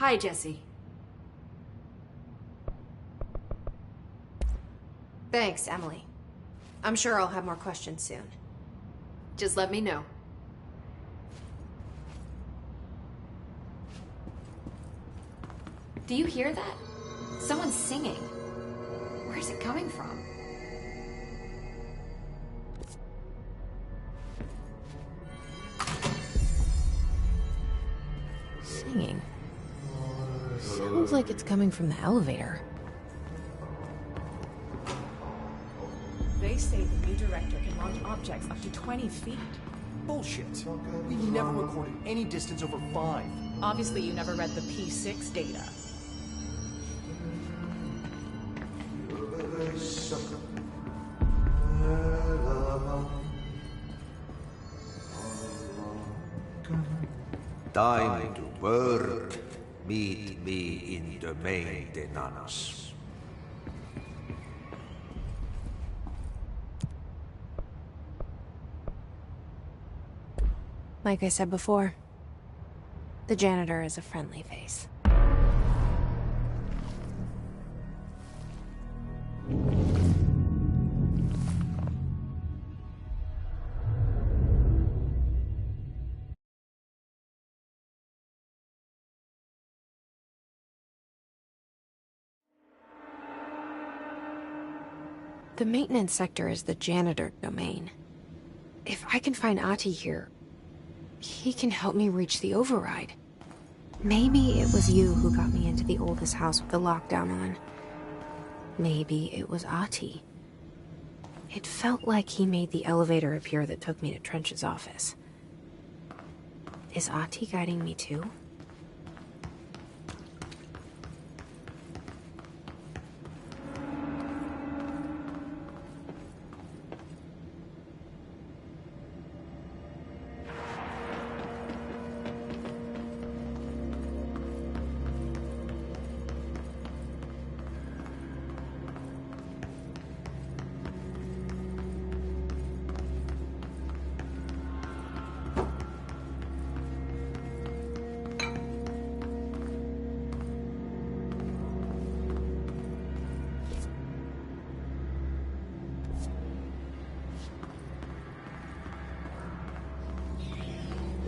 Hi, Jesse. Thanks, Emily. I'm sure I'll have more questions soon. Just let me know. Do you hear that? Someone's singing. Where's it coming from? Singing. Sounds like it's coming from the elevator. They say the new director can launch objects up to 20 feet. Bullshit. We've never recorded any distance over 5. Obviously, you never read the P6 data. Time to work. Meet me in the maintenance. Like I said before, the janitor is a friendly face. The maintenance sector is the janitor domain. If I can find Ahti here, he can help me reach the override. Maybe it was you who got me into the oldest house with the lockdown on. Maybe it was Ahti. It felt like he made the elevator appear that took me to Trench's office. Is Ahti guiding me too?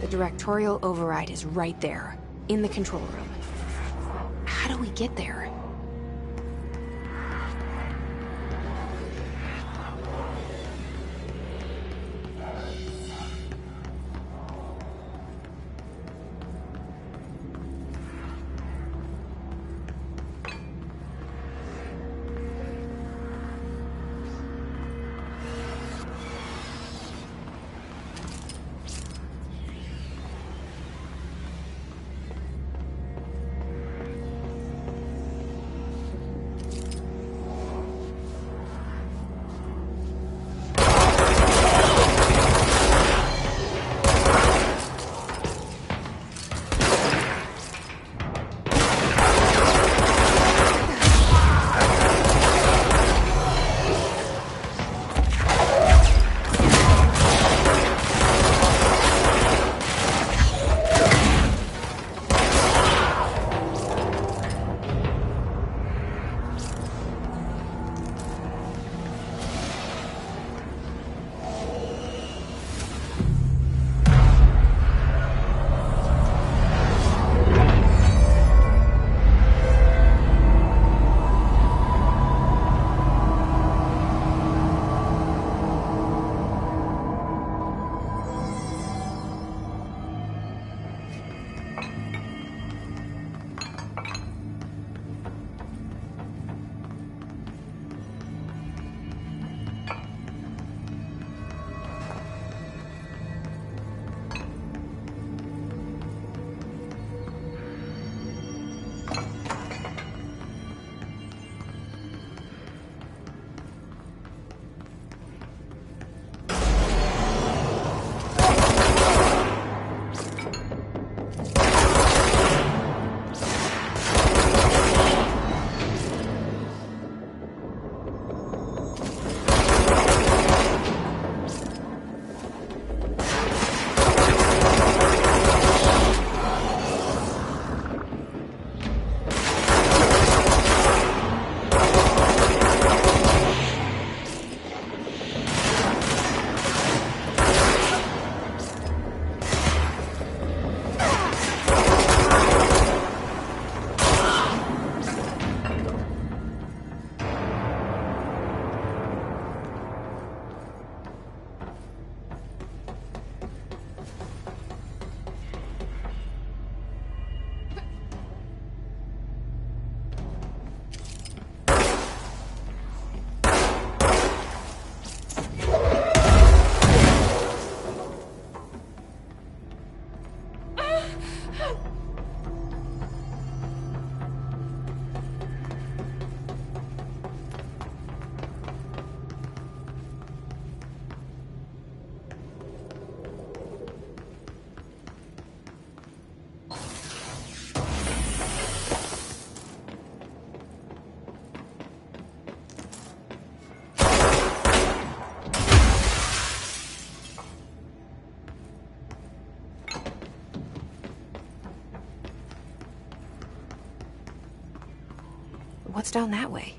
The directorial override is right there, in the control room. How do we get there? What's down that way?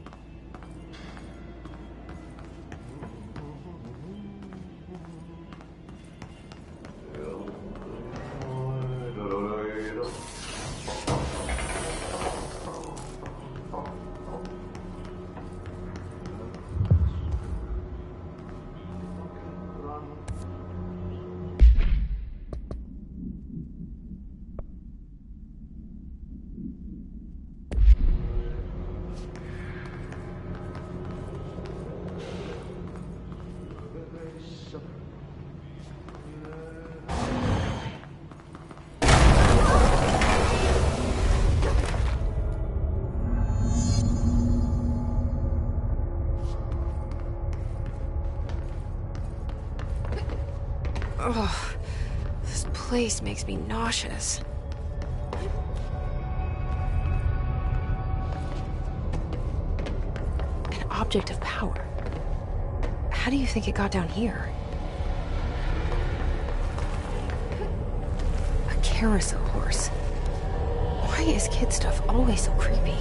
Ugh, this place makes me nauseous. An object of power. How do you think it got down here? A carousel horse. Why is kid stuff always so creepy?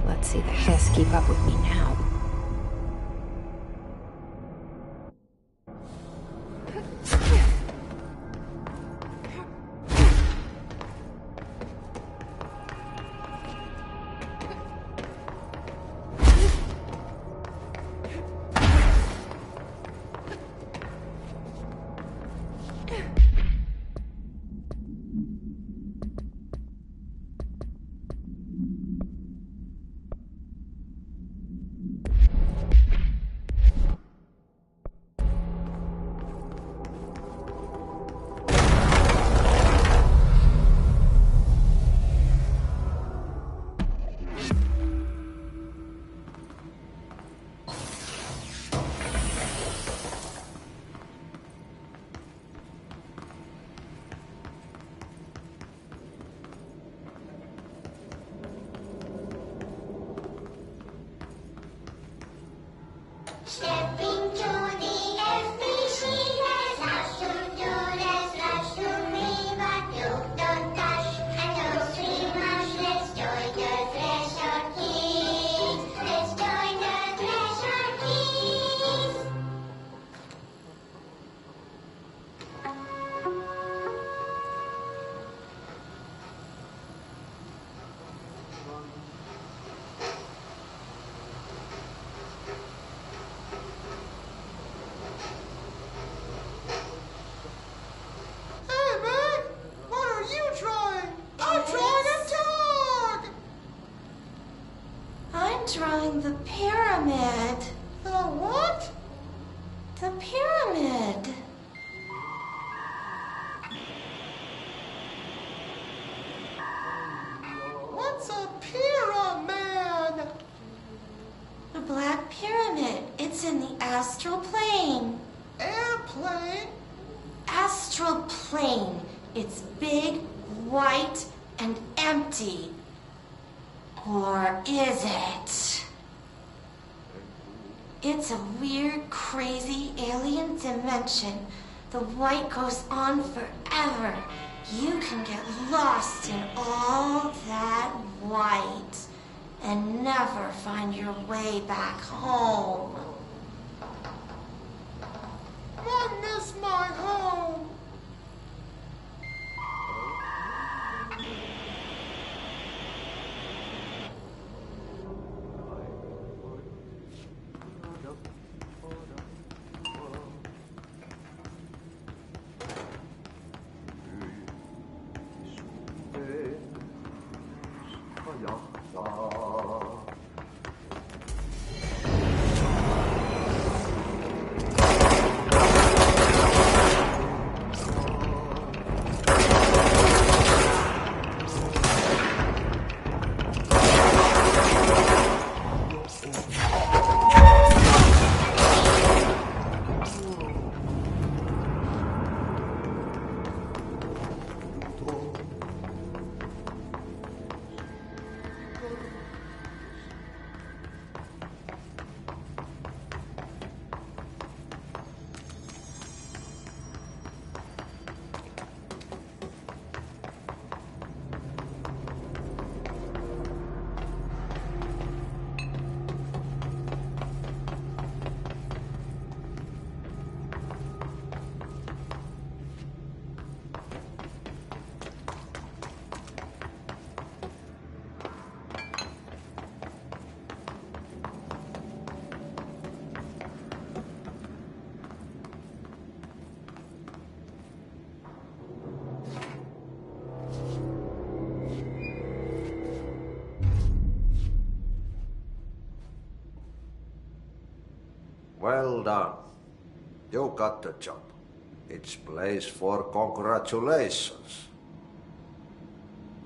Let's see the Hess keep up with me now. Stepping to the FBC, there's lots to do, there's lots to read, but you don't touch, and don't scream much. Let's join the Treasure Keys. Let's join the Treasure Keys. Hey, man! What are you trying? I'm trying to talk! I'm drawing the pyramid. The what? The pyramid. What's a pyramid? astral plane. Airplane? Astral plane. It's big, white, and empty. Or is it? It's a weird, crazy alien dimension. The white goes on forever. You can get lost in all that white and never find your way back home. I miss my home. Well done. You got the job. It's place for congratulations.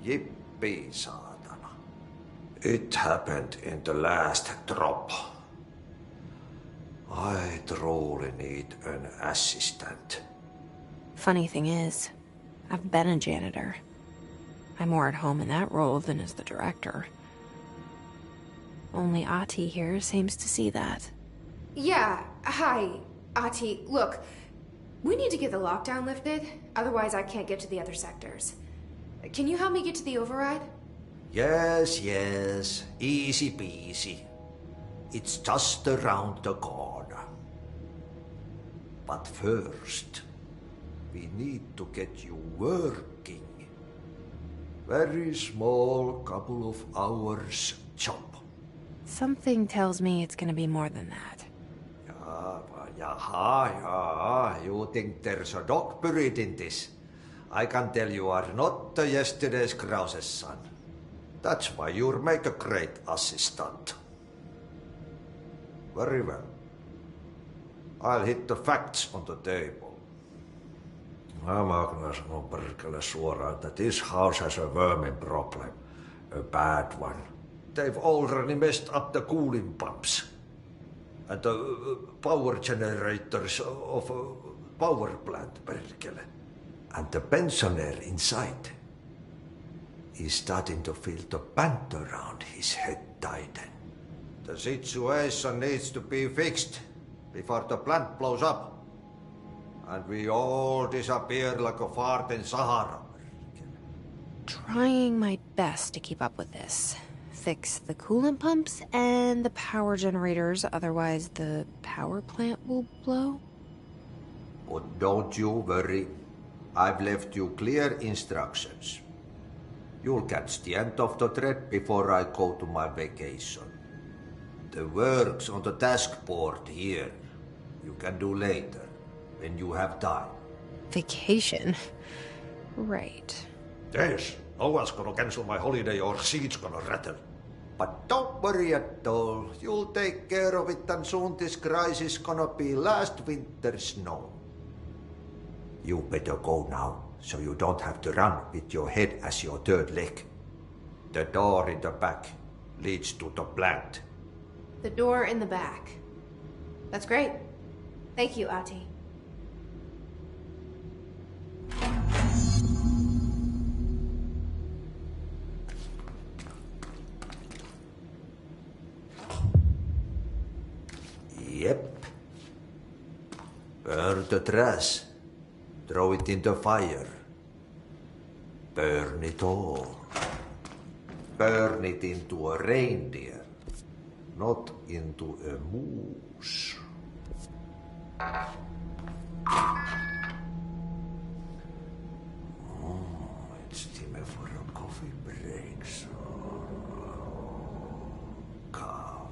Yippee, saatana. It happened in the last drop. I truly need an assistant. Funny thing is, I've been a janitor. I'm more at home in that role than as the director. Only Ahti here seems to see that. Yeah, hi, Ahti. Look, we need to get the lockdown lifted, otherwise I can't get to the other sectors. Can you help me get to the override? Yes, yes. Easy peasy. It's just around the corner. But first, we need to get you working. Very small, couple of hours job. Something tells me it's gonna be more than that. Yaha. You think there's a dog buried in this? I can tell you are not yesterday's Krause's son. That's why you'll make a great assistant. Very well. I'll hit the facts on the table. Mä kyllä sanon perkele suoraan, that this house has a vermin problem. A bad one. They've already messed up the cooling pumps. And the power generators of a power plant, perkele. And the pensioner inside is starting to feel the band around his head tighten. The situation needs to be fixed before the plant blows up. And we all disappear like a fart in Sahara. Trying my best to keep up with this. Fix the coolant pumps and the power generators, otherwise the power plant will blow. But don't you worry. I've left you clear instructions. You'll catch the end of the thread before I go to my vacation. The work's on the task board here. You can do later, when you have time. Vacation? Right. Yes, no one's gonna cancel my holiday or seat's gonna rattle. But don't worry at all. You'll take care of it and soon this crisis gonna be last winter's snow. You better go now, so you don't have to run with your head as your third leg. The door in the back leads to the plant. The door in the back. That's great. Thank you, Ati. Yep. Burn the trash. Throw it in the fire. Burn it all. Burn it into a reindeer, not into a moose. It's time for a coffee break, so... Coffee.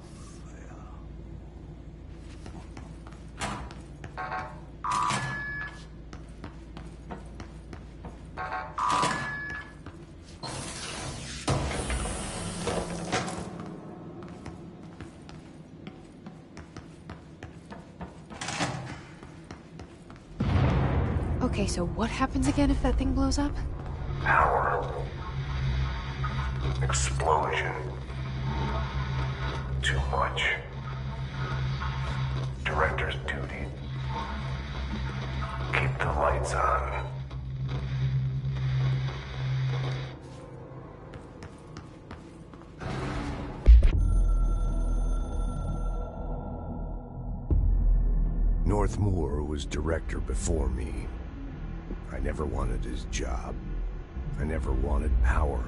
Okay, so what happens again if that thing blows up? Power. Explosion. Too much. Director's duty. Keep the lights on. Northmoor was director before me. I never wanted his job. I never wanted power.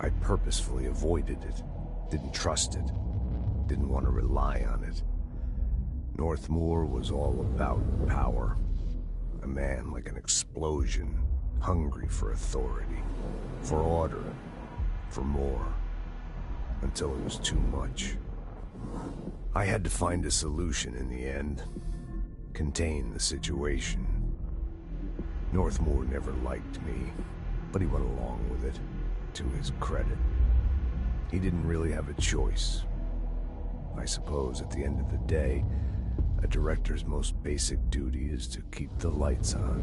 I purposefully avoided it, didn't trust it, didn't want to rely on it. Northmoor was all about power. A man like an explosion, hungry for authority, for order, for more, until it was too much. I had to find a solution in the end, contain the situation. Northmoor never liked me, but he went along with it, to his credit. He didn't really have a choice. I suppose at the end of the day, a director's most basic duty is to keep the lights on.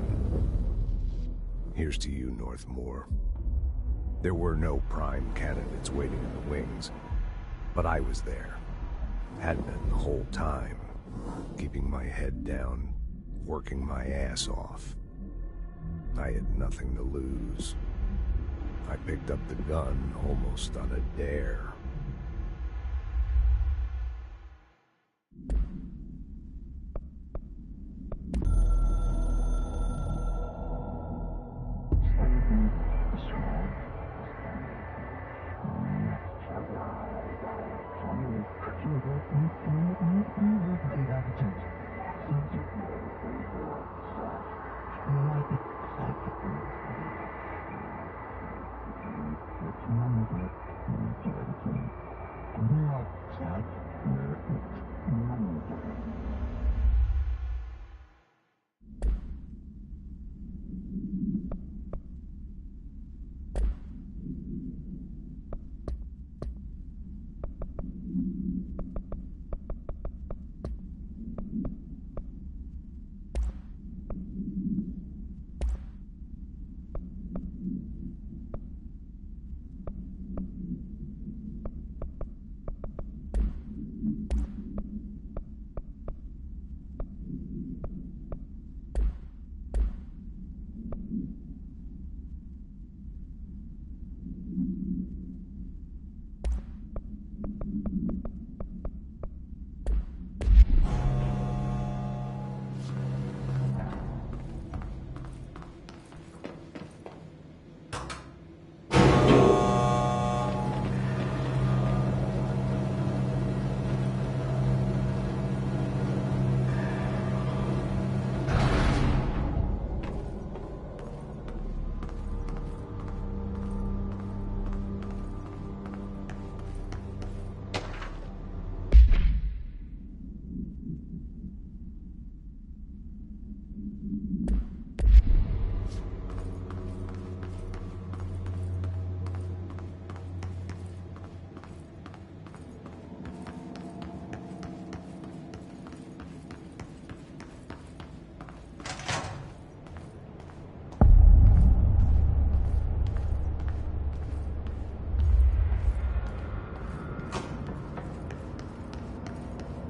Here's to you, Northmoor. There were no prime candidates waiting in the wings, but I was there. Had been the whole time, keeping my head down, working my ass off. I had nothing to lose. I picked up the gun almost on a dare.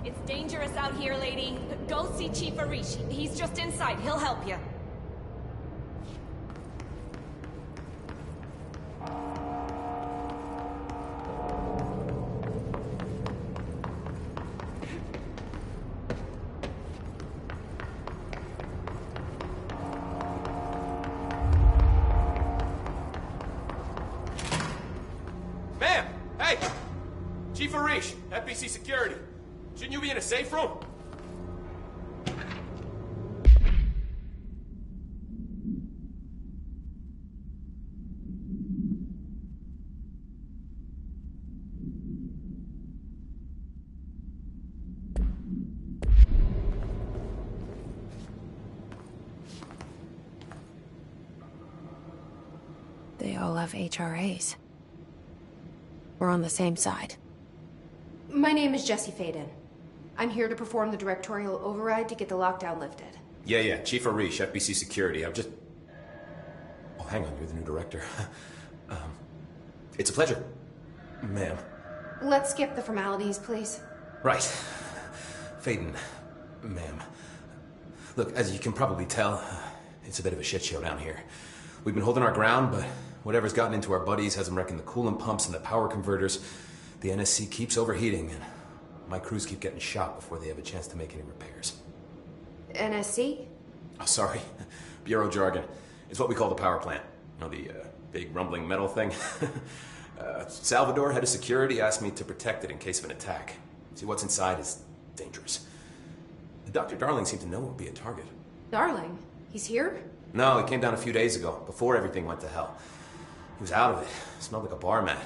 It's dangerous out here, lady. Go see Chief Arish. He's just inside. He'll help you. Ma'am! Hey! Chief Arish, FBC Security. Shouldn't you be in a safe room? They all have HRAs. We're on the same side. My name is Jesse Faden. I'm here to perform the directorial override to get the lockdown lifted. Yeah, Chief Arish, FBC Security. I'm just... Oh, hang on, you're the new director. It's a pleasure, ma'am. Let's skip the formalities, please. Right. Faden, ma'am. Look, as you can probably tell, it's a bit of a shit show down here. We've been holding our ground, but whatever's gotten into our buddies has them wrecking the coolant pumps and the power converters. The NSC keeps overheating, and my crews keep getting shot before they have a chance to make any repairs. NSC? Oh, sorry. Bureau jargon. It's what we call the power plant. You know, the big rumbling metal thing? Salvador, head of security, asked me to protect it in case of an attack. See, what's inside is dangerous. Dr. Darling seemed to know it would be a target. Darling? He's here? No, he came down a few days ago, before everything went to hell. He was out of it. Smelled like a bar mat.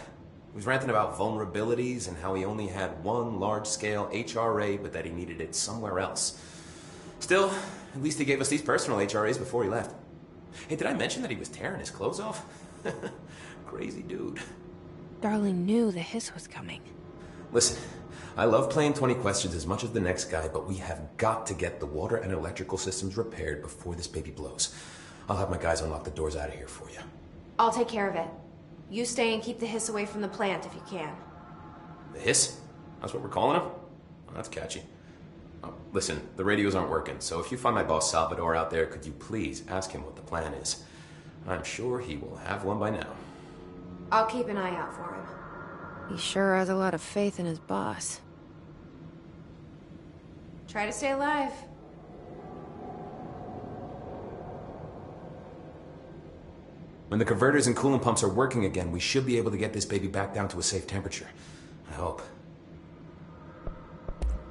He was ranting about vulnerabilities and how he only had one large-scale HRA, but that he needed it somewhere else. Still, at least he gave us these personal HRAs before he left. Hey, did I mention that he was tearing his clothes off? Crazy dude. Darling knew the hiss was coming. Listen, I love playing 20 questions as much as the next guy, but we have got to get the water and electrical systems repaired before this baby blows. I'll have my guys unlock the doors out of here for you. I'll take care of it. You stay and keep the hiss away from the plant if you can. The hiss? That's what we're calling him? Oh, that's catchy. Oh, listen, the radios aren't working, so if you find my boss Salvador out there, could you please ask him what the plan is? I'm sure he will have one by now. I'll keep an eye out for him. He sure has a lot of faith in his boss. Try to stay alive. When the converters and coolant pumps are working again, we should be able to get this baby back down to a safe temperature. I hope.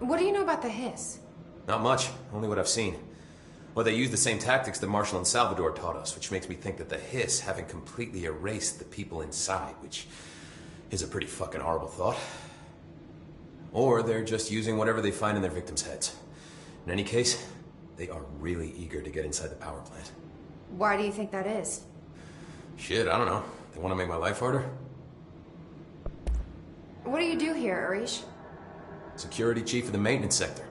What do you know about the hiss? Not much, only what I've seen. Well, they use the same tactics that Marshall and Salvador taught us, which makes me think that the hiss haven't completely erased the people inside, which is a pretty fucking horrible thought. Or they're just using whatever they find in their victims' heads. In any case, they are really eager to get inside the power plant. Why do you think that is? Shit, I don't know. They want to make my life harder? What do you do here, Arish? Security chief of the maintenance sector.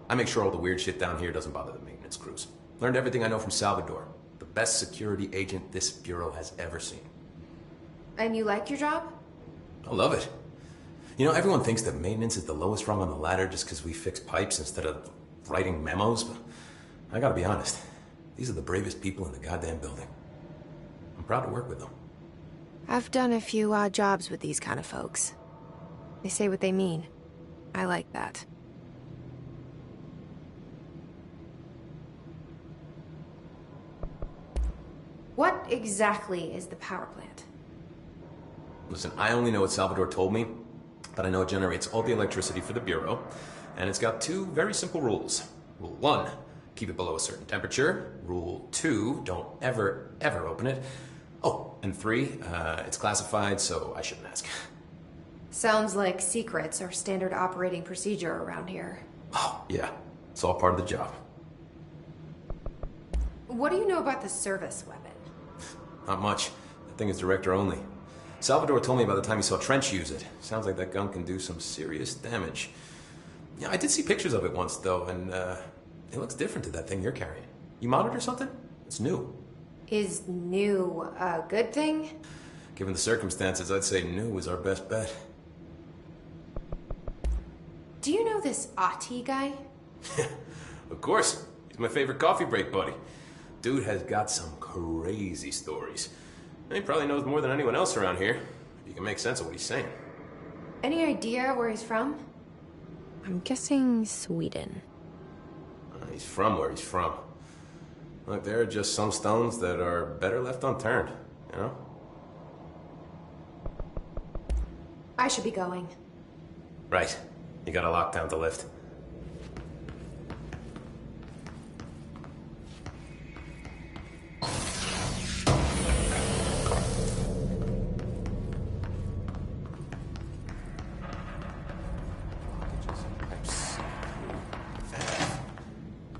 I make sure all the weird shit down here doesn't bother the maintenance crews. Learned everything I know from Salvador. The best security agent this bureau has ever seen. And you like your job? I love it. You know, everyone thinks that maintenance is the lowest rung on the ladder just because we fix pipes instead of writing memos, but I gotta be honest. These are the bravest people in the goddamn building. I'm proud to work with them. I've done a few odd jobs with these kind of folks. They say what they mean. I like that. What exactly is the power plant? Listen, I only know what Salvador told me, but I know it generates all the electricity for the Bureau, and it's got two very simple rules. Rule 1, keep it below a certain temperature. Rule 2, don't ever, ever open it. Oh, and 3, it's classified, so I shouldn't ask. Sounds like secrets are standard operating procedure around here. Oh, yeah. It's all part of the job. What do you know about the service weapon? Not much. That thing is director only. Salvador told me about the time he saw Trench use it. Sounds like that gun can do some serious damage. Yeah, I did see pictures of it once, though, and it looks different to that thing you're carrying. You modded or something? It's new. Is new a good thing? Given the circumstances, I'd say new is our best bet. Do you know this Ahti guy? Of course. He's my favorite coffee break buddy. Dude has got some crazy stories. And he probably knows more than anyone else around here. You can make sense of what he's saying. Any idea where he's from? I'm guessing Sweden. He's from where he's from. Look, there are just some stones that are better left unturned, you know? I should be going. Right. You gotta lock down the lift.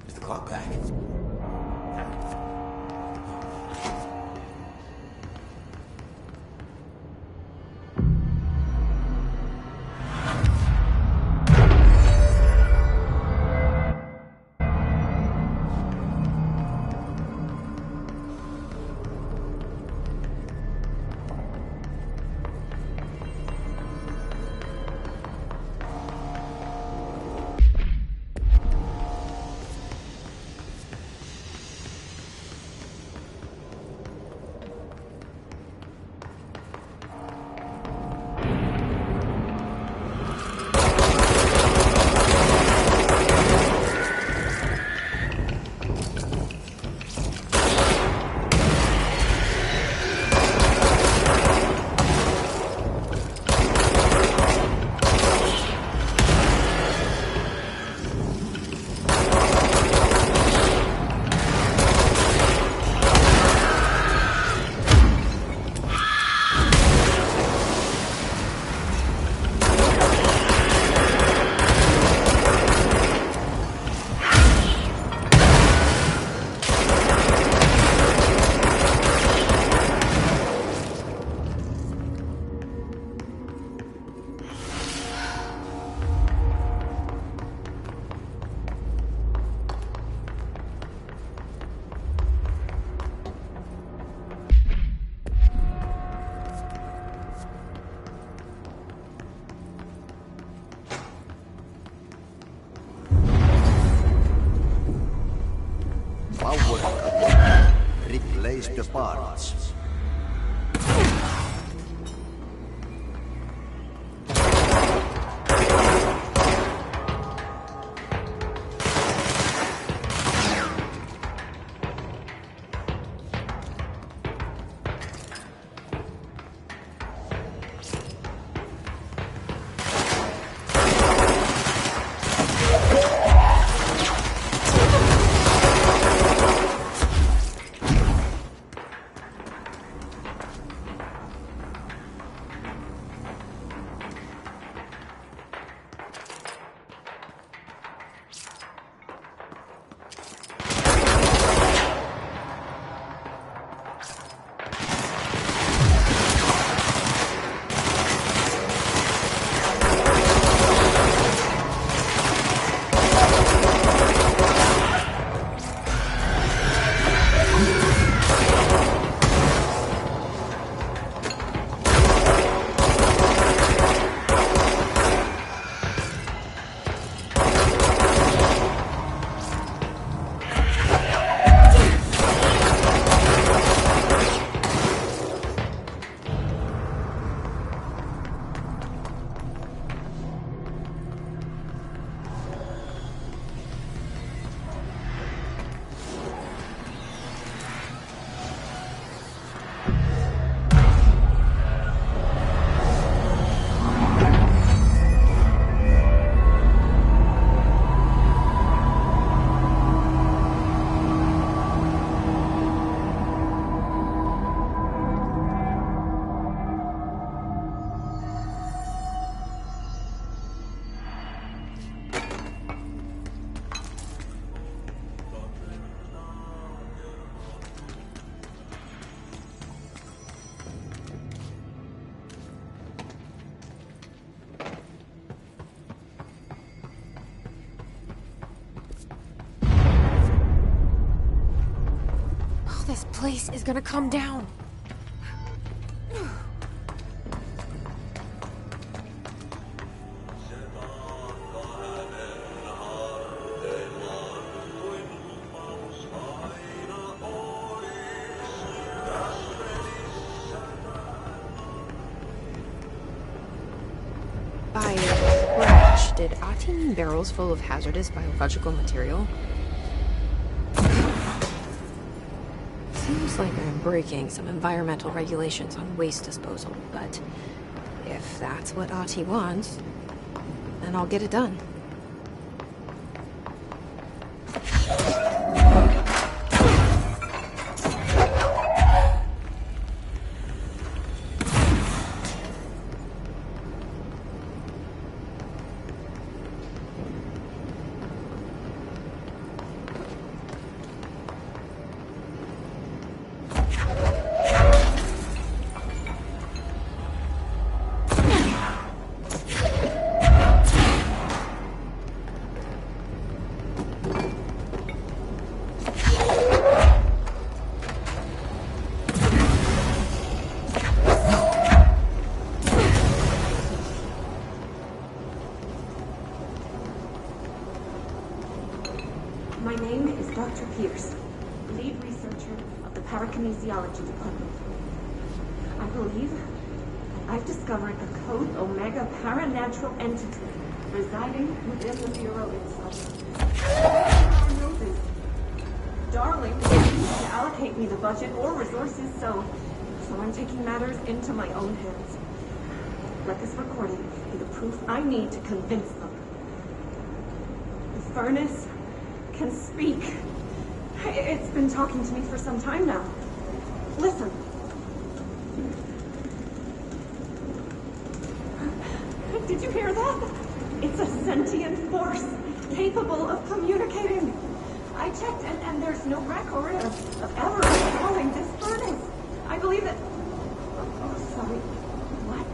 Is the clock back? Replace the parts. This place is gonna come down. By scratch, did Ahti mean barrels full of hazardous biological material? Seems like I'm breaking some environmental regulations on waste disposal, but if that's what Ahti wants, then I'll get it done. My name is Dr. Pierce, lead researcher of the Parakinesiology Department. I believe that I've discovered a Code Omega paranatural entity residing within the Bureau itself. Our noses. Darling refused to allocate me the budget or resources, so I'm taking matters into my own hands. Let this recording be the proof I need to convince them. The furnace can speak. It's been talking to me for some time now. Listen. Did you hear that? It's a sentient force capable of communicating. I checked and there's no record of ever installing this furnace. I believe that... Oh, sorry. What?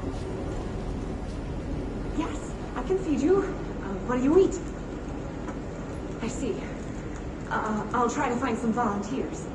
Yes, I can feed you. What do you eat? I see. I'll try to find some volunteers.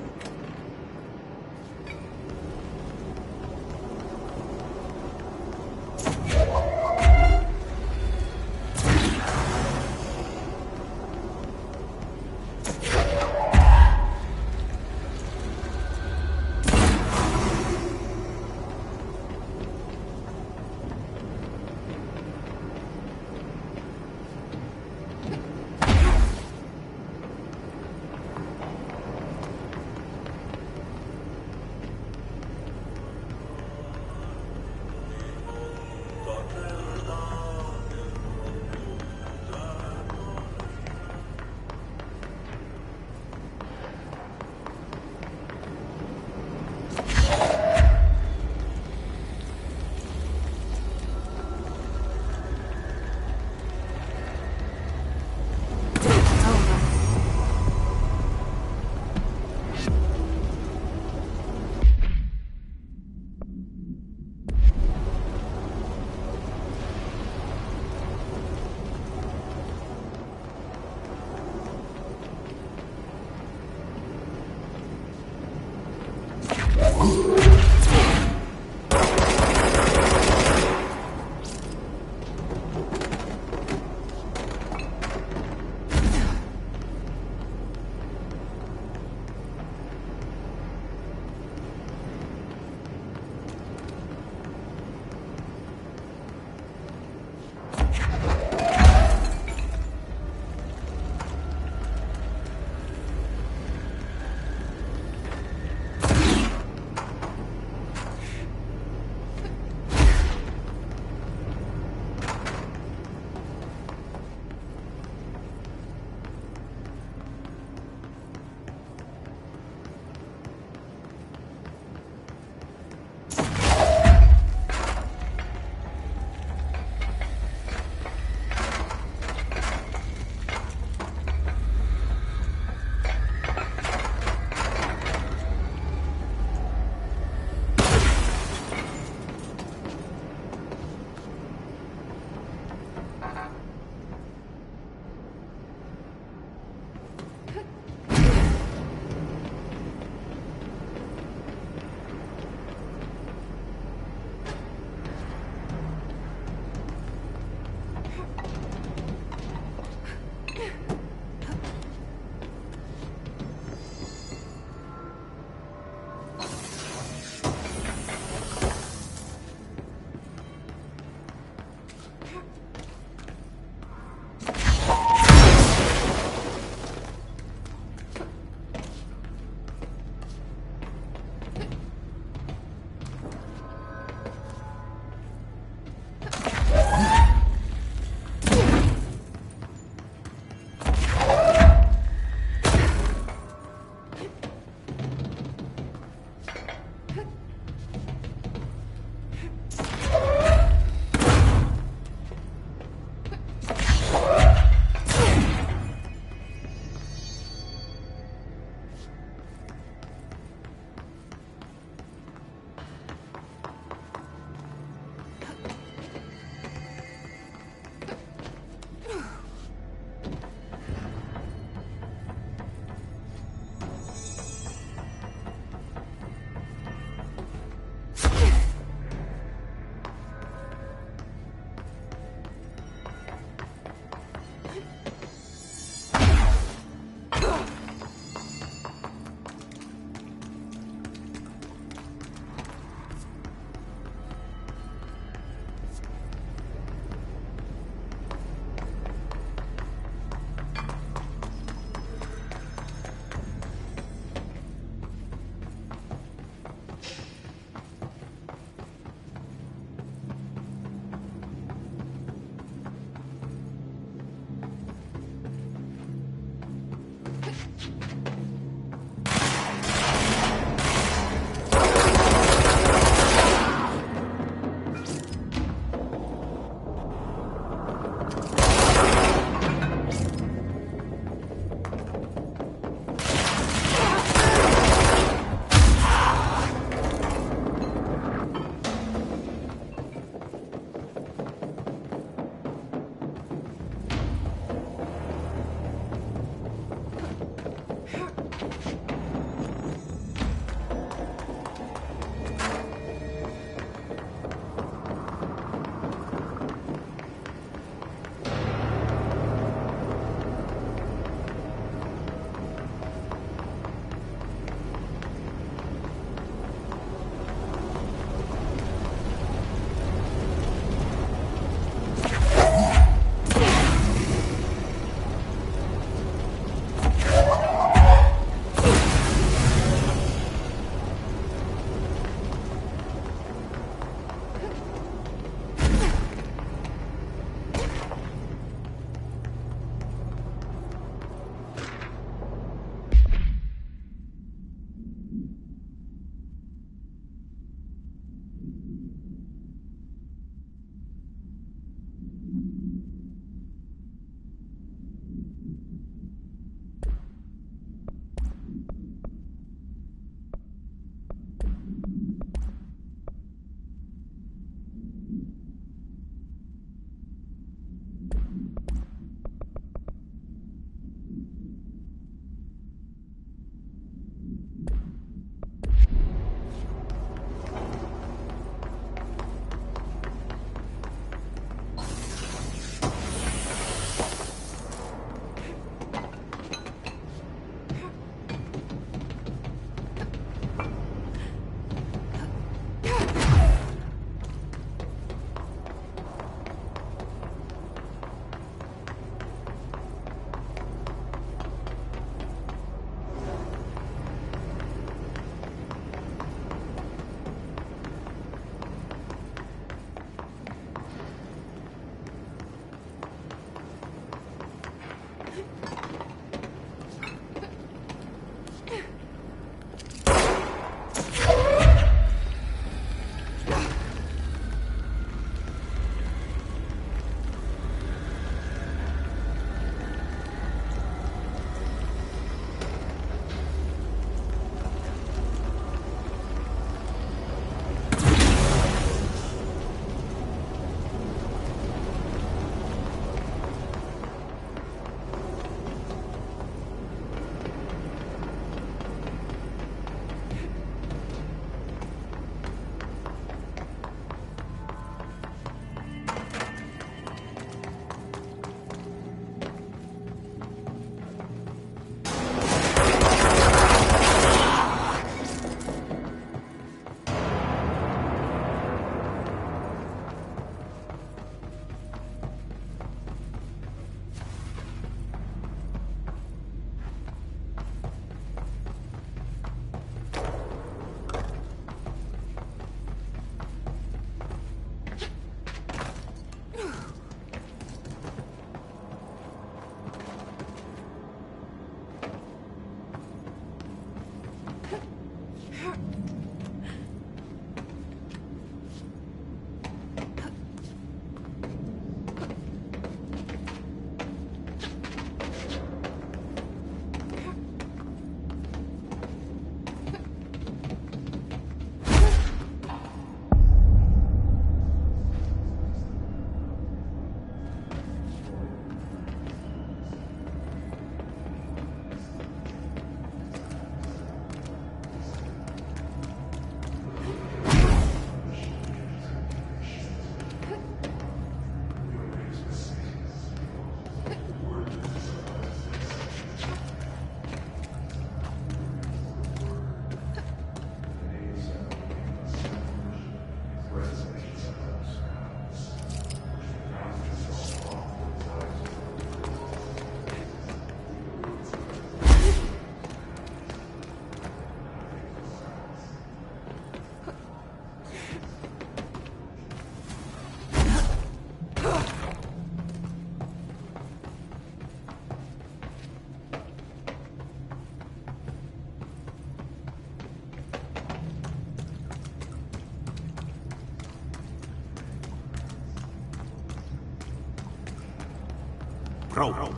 Broken.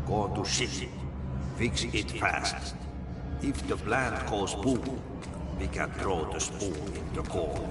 Go to city. Fix it fast. If the plant goes boom, we can throw the spoon in the core.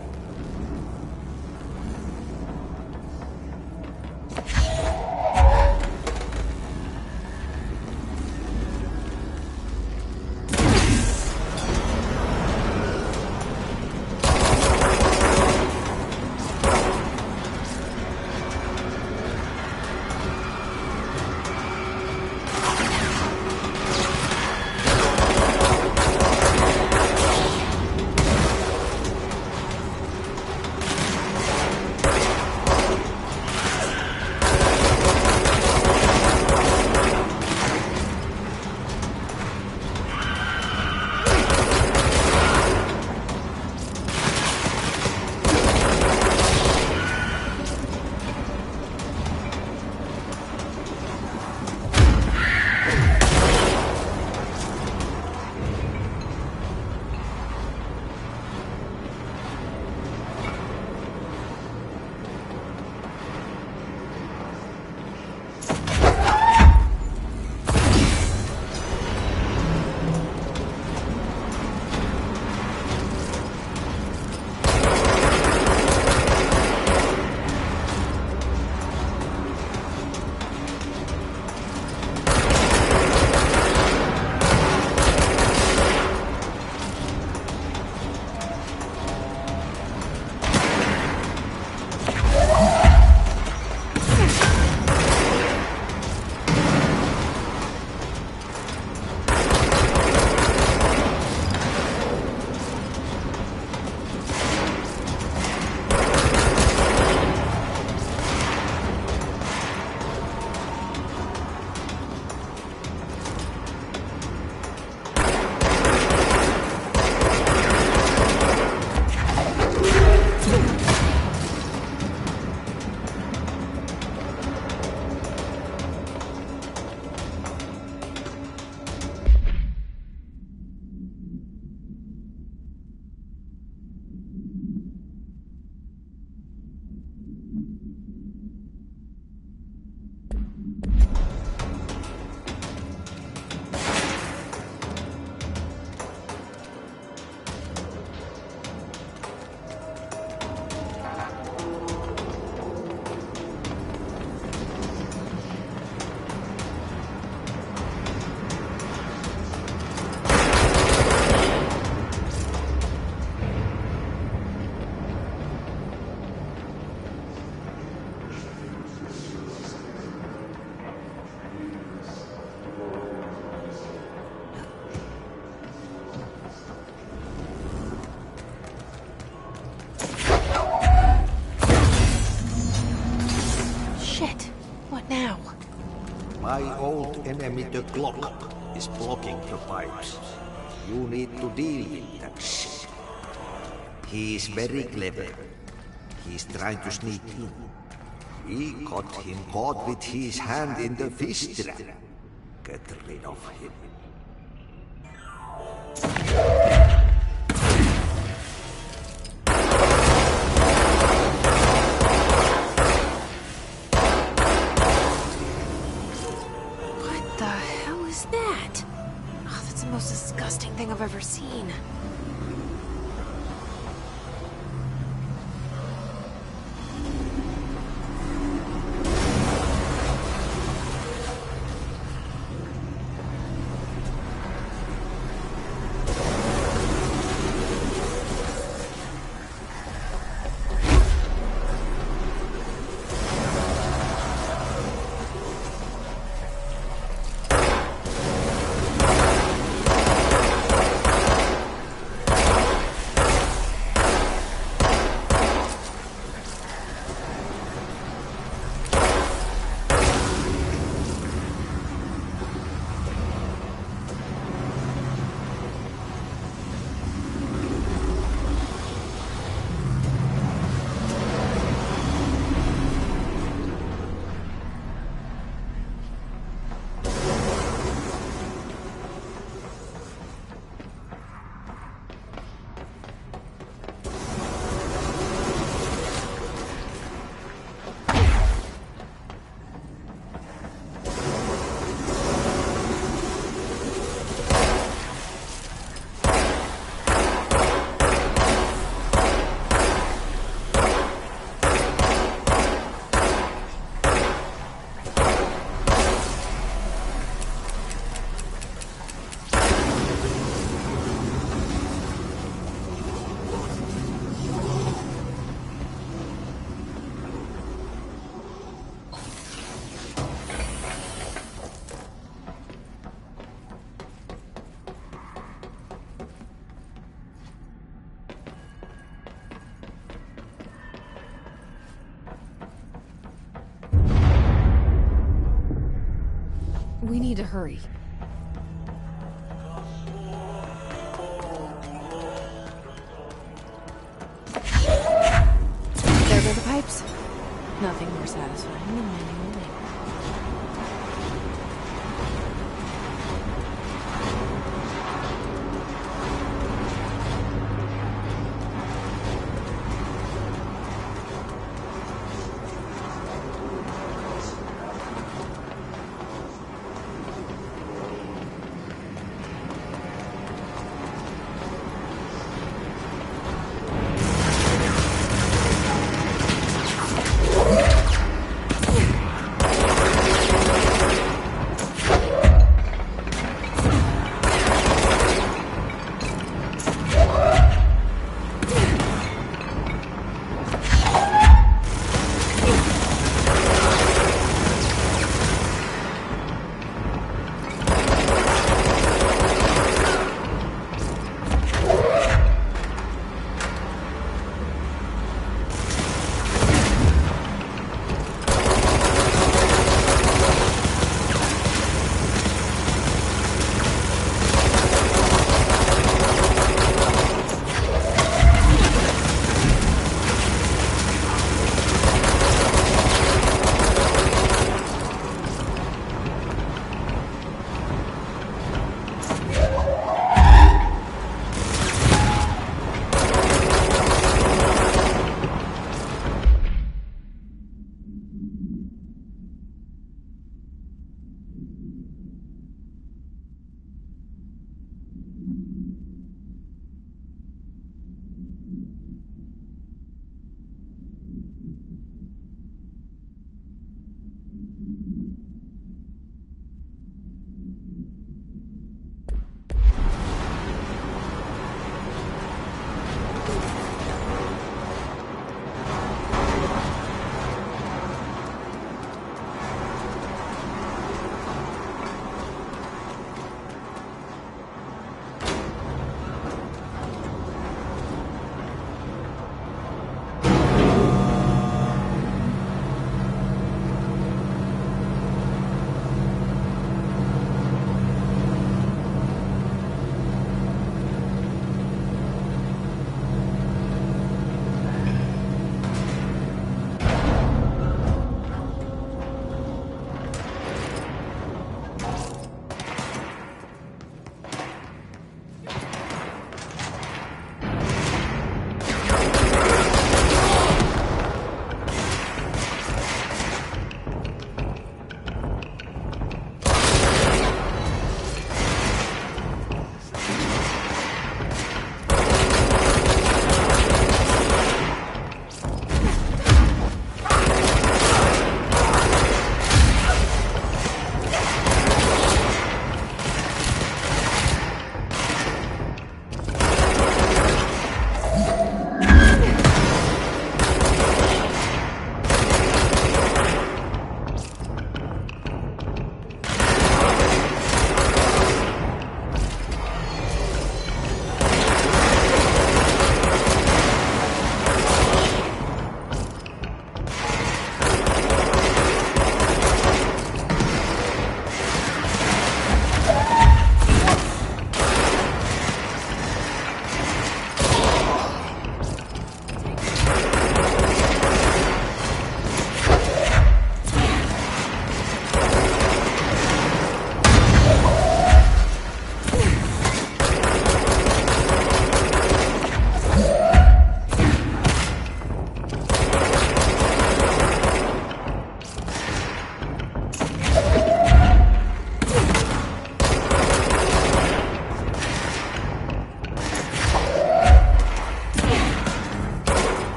My old enemy, the clock, is blocking the pipes. You need to deal with that shit. He is very clever. He's trying to sneak in. We got him caught with his hand in the fish trap. Get rid of him. What the hell is that? Oh, that's the most disgusting thing I've ever seen. We need to hurry. There go the pipes. Nothing more satisfying than manual labor.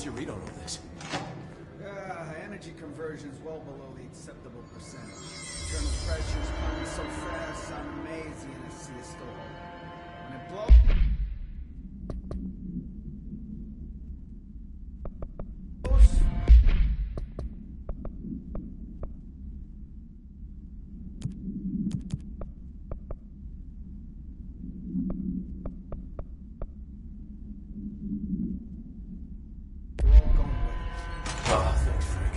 your read on all this? Energy conversion is well below the acceptable percentage. Internal pressure is climbing so fast, I'm amazed the NSC is still holding. When it blows... Oh, thanks, Frank.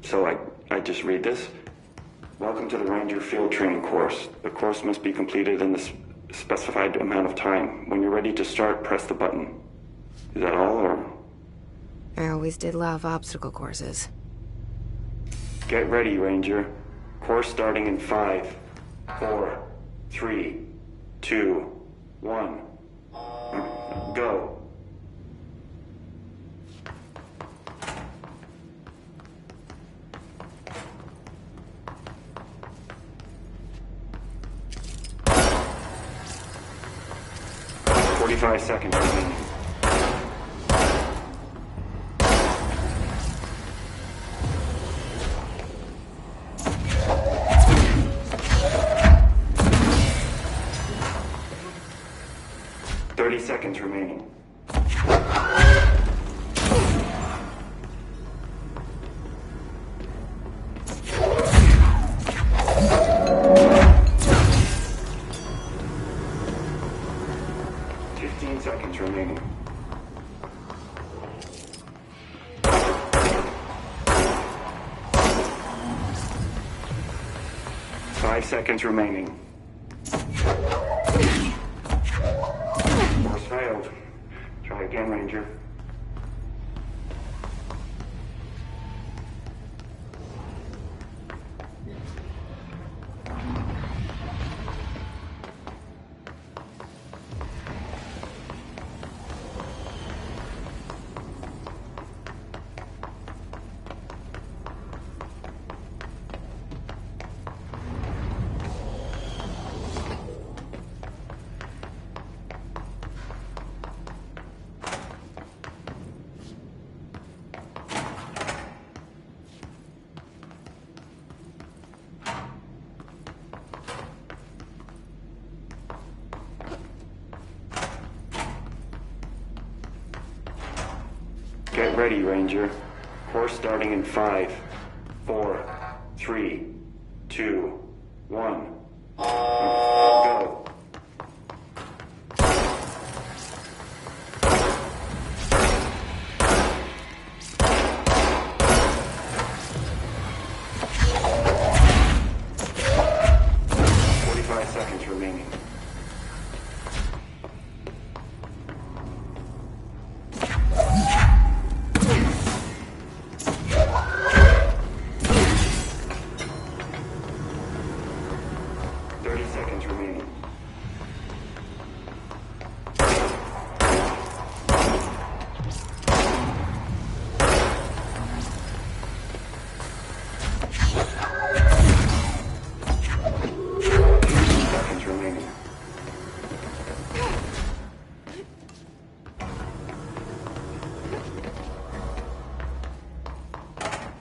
So I just read this? Well, Welcome to the Ranger Field Training course. The course must be completed in the specified amount of time. When you're ready to start, press the button. Is that all, or? I always did love obstacle courses. Get ready, Ranger. Course starting in 5, 4, 3, 2, 1. Go. "45 seconds remaining. Seconds remaining. Seconds remaining. 5 seconds remaining. Course failed. Try again, Ranger. Get ready, Ranger. Course starting in 5, 4, 3, 2, 1. Go. Seconds remaining. 30 seconds remaining.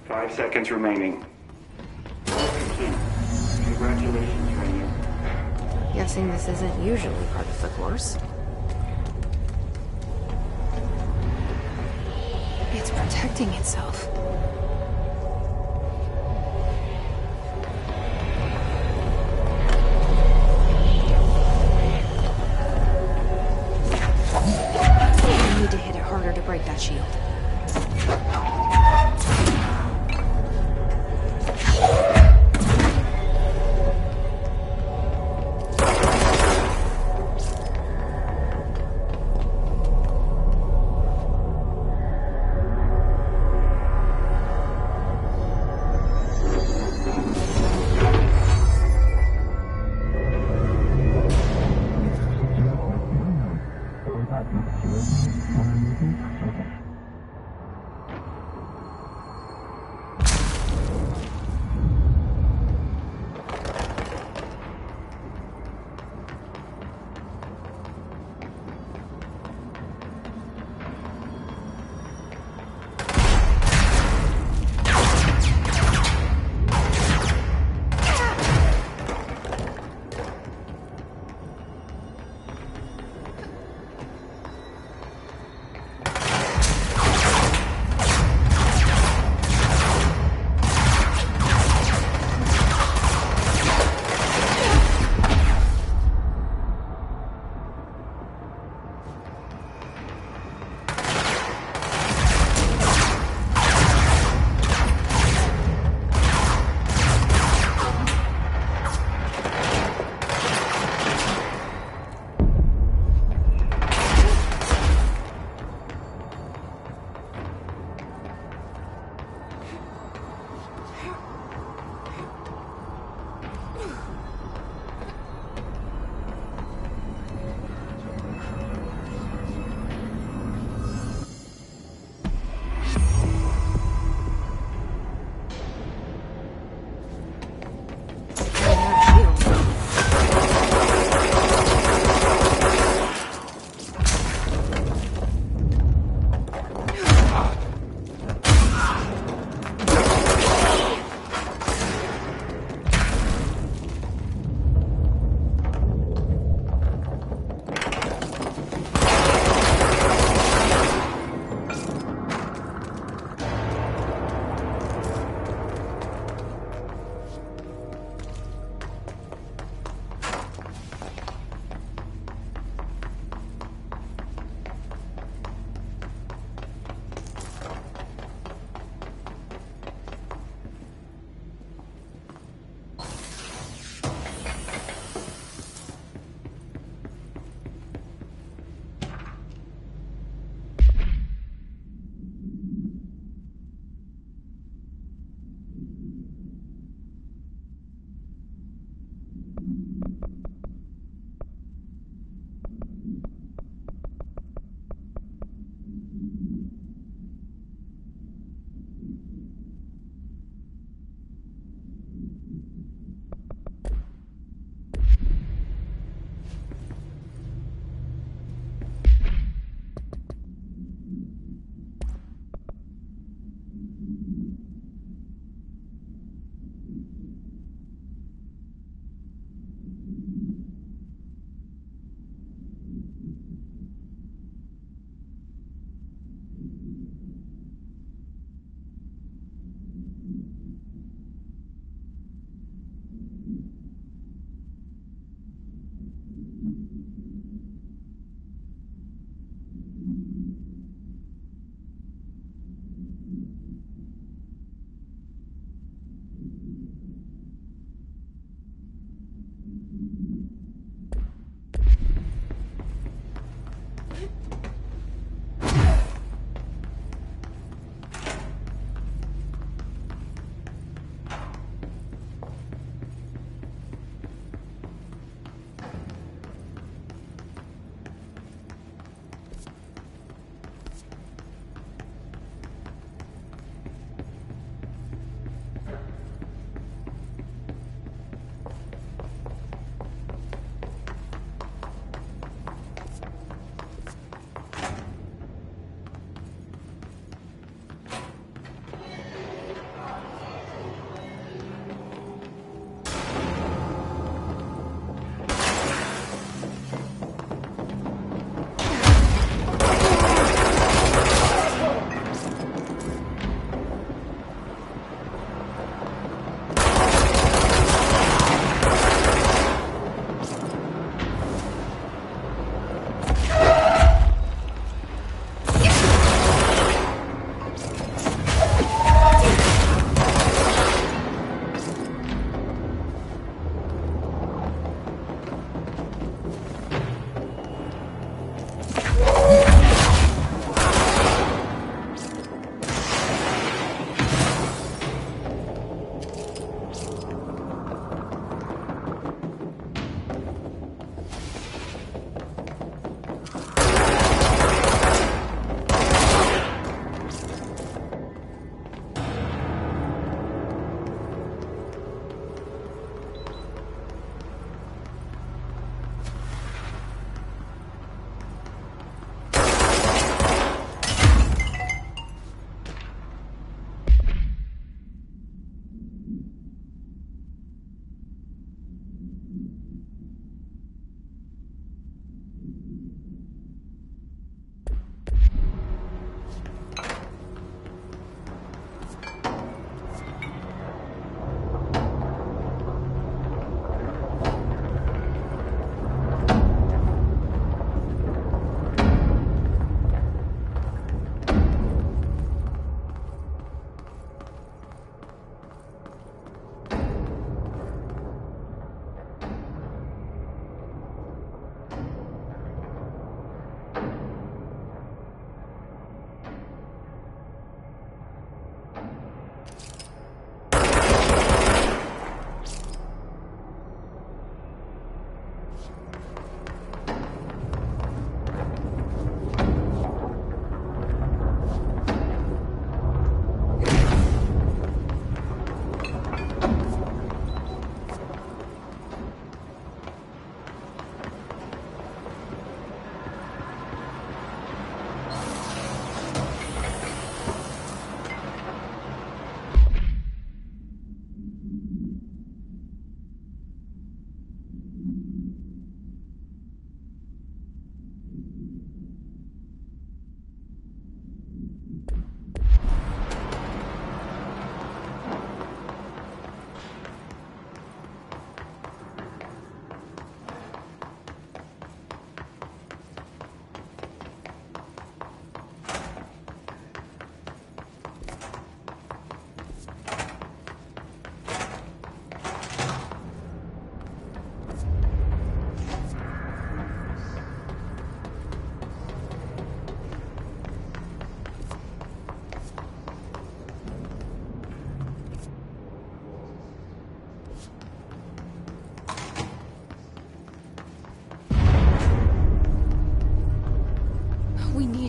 5 seconds remaining. Complete. Congratulations, Ranger. Guessing this isn't usually part of the course. It's protecting itself. I need to hit it harder to break that shield.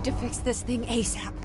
need to fix this thing ASAP.